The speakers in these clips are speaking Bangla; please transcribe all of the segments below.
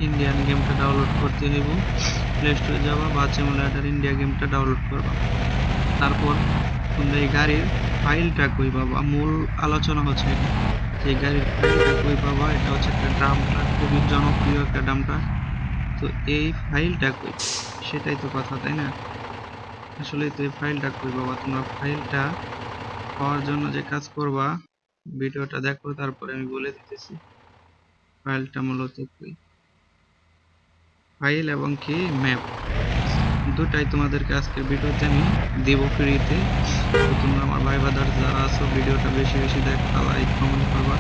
ইন্ডিয়ান গেমটা ডাউনলোড করতে হইব। প্লে স্টোরে যাবা, বাস সিমুলেটর ইন্ডিয়া গেমটা ডাউনলোড করবা। তারপর তোমরা এই গাড়ির ফাইলটা কই পাবা, মূল আলোচনা হচ্ছে এটা। এই গাড়ির ফাইলটা কই পাবা, এটা হচ্ছে একটা ড্রাম ট্রাক, খুবই জনপ্রিয় একটা ড্রাম ট্রাক। তো এই ফাইলটা কই পাবা, সেটাই তো কথা, তাই না? আসলে তো এই ফাইলটা কই পাবা, তোমরা ফাইলটা পাওয়ার জন্য যে কাজ করবা, ভিডিওটা দেখো, তারপরে আমি বলে দিতেছি ফাইলটা মূলত কই। ফাইল এবং কি ম্যাপ দুটাই তোমাদেরকে আজকের ভিডিওতে আমি দিব ফ্রিতে। তো তোমরা আমার ভাই ব্রাদার যারা আছো, ভিডিওটা বেশি বেশি দেখা, লাইক কমেন্ট করবা।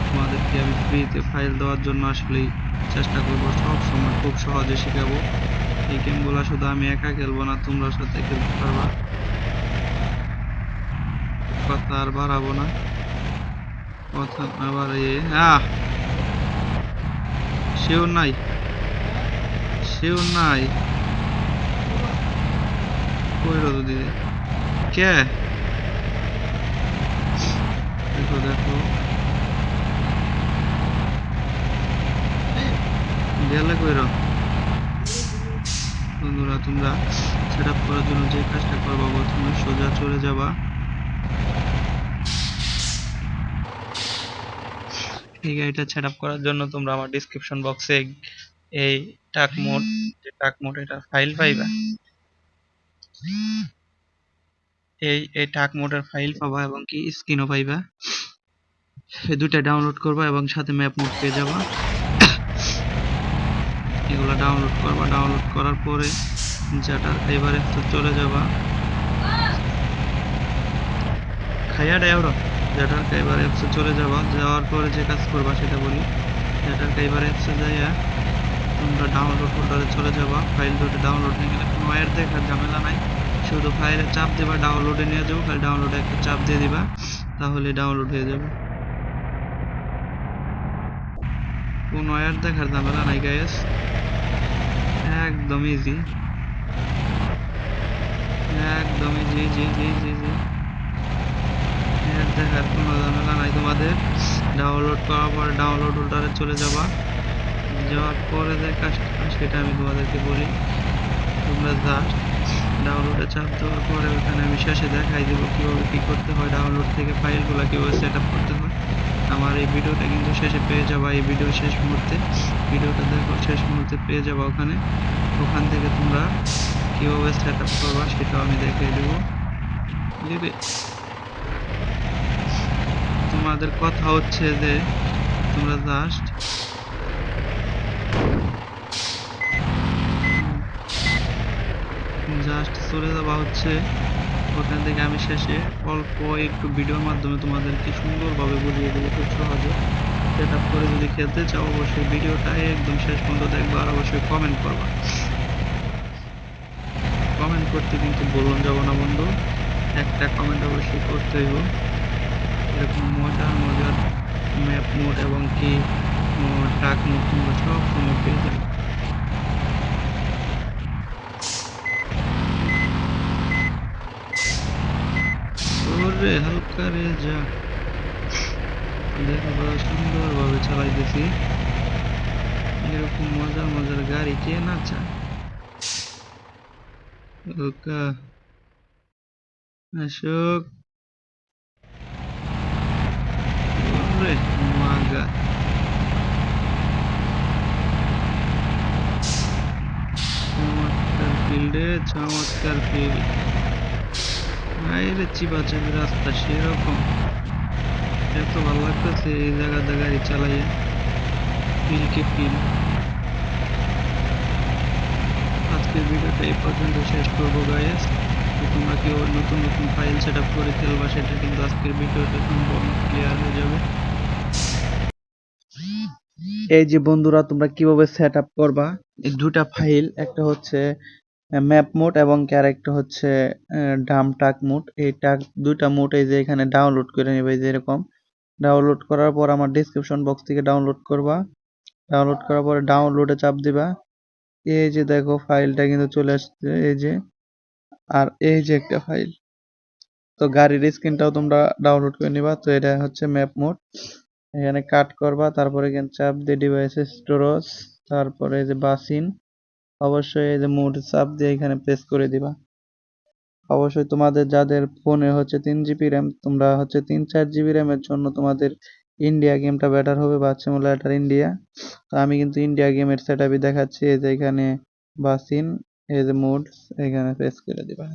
তোমাদেরকে আমি ফ্রিতে ফাইল দেওয়ার জন্য আসলেই চেষ্টা করব, সব সময় খুব সহজে শেখাবো। এই গেমগুলো শুধু আমি একা খেলবো না, তোমরা সাথে খেলতে পারবা। কথা আর বাড়াবো না, কথা না বাড়িয়ে সেও নাই, সেও নাই, কইরো তো দিদি কে, দেখো দেখো গেলে কইরো। বন্ধুরা, তোমরা সেট আপ করার জন্য যে কাজটা করবা, প্রথমে সোজা চলে যাবা। এই গাড়িটা সেট আপ করার জন্য তোমরা আমার ডিসক্রিপশন বক্সে এই টাক মোড, যে টাক মোড এটা ফাইল পাইবা। এই টাক মোডের ফাইল পাবা এবং কি স্ক্রিনও পাইবা। এই দুইটা ডাউনলোড করবা এবং সাথে ম্যাপ মোড পেয়ে যাবা। এগুলো ডাউনলোড করবা, ডাউনলোড করার পরে যেটা এবারে তো চলে যাবা খাইয়া ডাইওরা, যেটার এবারে অ্যাপসে চলে যাবা। যাওয়ার পরে যে কাজ করবা সেটা বলি। যেটার এবারে অ্যাপসে যাইয়া তোমরা ডাউনলোড ফোল্ডারে চলে যাবা। ফাইল দুটো ডাউনলোড হয়ে গেলে কোনো অ্যাড দেখার ঝামেলা নাই, শুধু ফাইলে চাপ দেবা, ডাউনলোডে নিয়ে যাবো, খালি ডাউনলোডে একটা চাপ দিয়ে দিবা, তাহলে ডাউনলোড হয়ে যাবে। কোনো অ্যাড দেখার ঝামেলা নাই গাইস, একদম ইজি, একদম ইজি জি জি জি জি। অ্যাড দেখার কোনো ঝামেলা নাই তোমাদের। ডাউনলোড করার পরে ডাউনলোড ফোল্ডারে চলে যাবা। যাওয়ার পরে যে কাজটা সেটা আমি তোমাদেরকে বলি। তোমরা জাস্ট ডাউনলোডে চাপ দেওয়ার পরে ওখানে আমি শেষে দেখাই দেবো কীভাবে কী করতে হয়, ডাউনলোড থেকে ফাইলগুলো কীভাবে সেট আপ করতে হয়। আমার এই ভিডিওটা কিন্তু শেষে পেয়ে যাবা, এই ভিডিও শেষ মুহূর্তে, ভিডিওটা দেখো শেষ মুহূর্তে পেয়ে যাবা ওখানে। ওখান থেকে তোমরা কীভাবে সেট আপ করবা সেটাও আমি দেখিয়ে দেবো। তোমাদের কথা হচ্ছে যে তোমরা জাস্ট চলে যাবা হচ্ছে ওখান থেকে। আমি শেষে অল্প একটু ভিডিওর মাধ্যমে তোমাদেরকে সুন্দরভাবে বুঝিয়ে দেবো খুব সহজে। সেট আপ করে যদি খেলতে চাও অবশ্যই ভিডিওটা একদম শেষ পর্যন্ত দেখবা, আর অবশ্যই কমেন্ট করবা। কমেন্ট করতে কিন্তু বলুন যাব না বন্ধু, একটা কমেন্ট অবশ্যই করতে হইব। এরকম মজার মজার ম্যাপ মোড এবং কি ট্রাক মোড তোমরা সব সময় পেয়ে যাবে। ওরে হালকা রে যা, দেখো কত সুন্দরভাবে চালাইতেছি। এরকম মজার মজার গাড়ি কে না চায়। হালকা অশোক, ওরে মাগা, চমৎকার ফিল্ডে চমৎকার ফিল্ড। আইরে চিবাচাবি রাস্তা সেরকম, এত ভালো লাগতেছে এই জায়গাতে গাড়ি চালাইয়া, ফিল কে ফিল। আজকের ভিডিওটা এই পর্যন্ত শেষ করবো গাইস। তোমরা কেউ নতুন নতুন ফাইল সেট আপ করে খেলবা, সেটা কিন্তু আজকের ভিডিওটা সম্পূর্ণ ক্লিয়ার হয়ে যাবে। এই যে বন্ধুরা, তোমরা কিভাবে সেট আপ করবা এই দুটা ফাইল, একটা হচ্ছে ম্যাপ মোড এবং আরেকটা হচ্ছে ডাম টাক মোড। এই টাক দুইটা মোড এই যে এখানে ডাউনলোড করে নেবে, এই যে এরকম ডাউনলোড করার পর আমার ডিসক্রিপশন বক্স থেকে ডাউনলোড করবা। ডাউনলোড করার পরে ডাউনলোডে চাপ দিবা। এই যে দেখো ফাইলটা কিন্তু চলে আসছে এই যে, আর এই যে একটা ফাইল। তো গাড়ির স্ক্রিনটাও তোমরা ডাউনলোড করে নিবা। তো এটা হচ্ছে ম্যাপ মোড, এখানে কাট করবা, তারপরে এখানে চাপ দিয়ে ডিভাইসে স্টোরেজ তারপরে এই যে বাসিন, অবশ্যই এই যে মোড চাপ দিয়ে এখানে প্রেস করে দিবা। অবশ্যই তোমাদের যাদের ফোনে হচ্ছে 3 GB র্যাম, তোমরা হচ্ছে 3-4 GB র্যামের জন্য তোমাদের ইন্ডিয়া গেমটা বেটার হবে, বাস সিমুলেটর ইন্ডিয়া। তো আমি কিন্তু ইন্ডিয়া গেমের সেট আপই দেখাচ্ছি। এই যে এখানে বাসিন, এই যে মোড, এখানে প্রেস করে দিবা।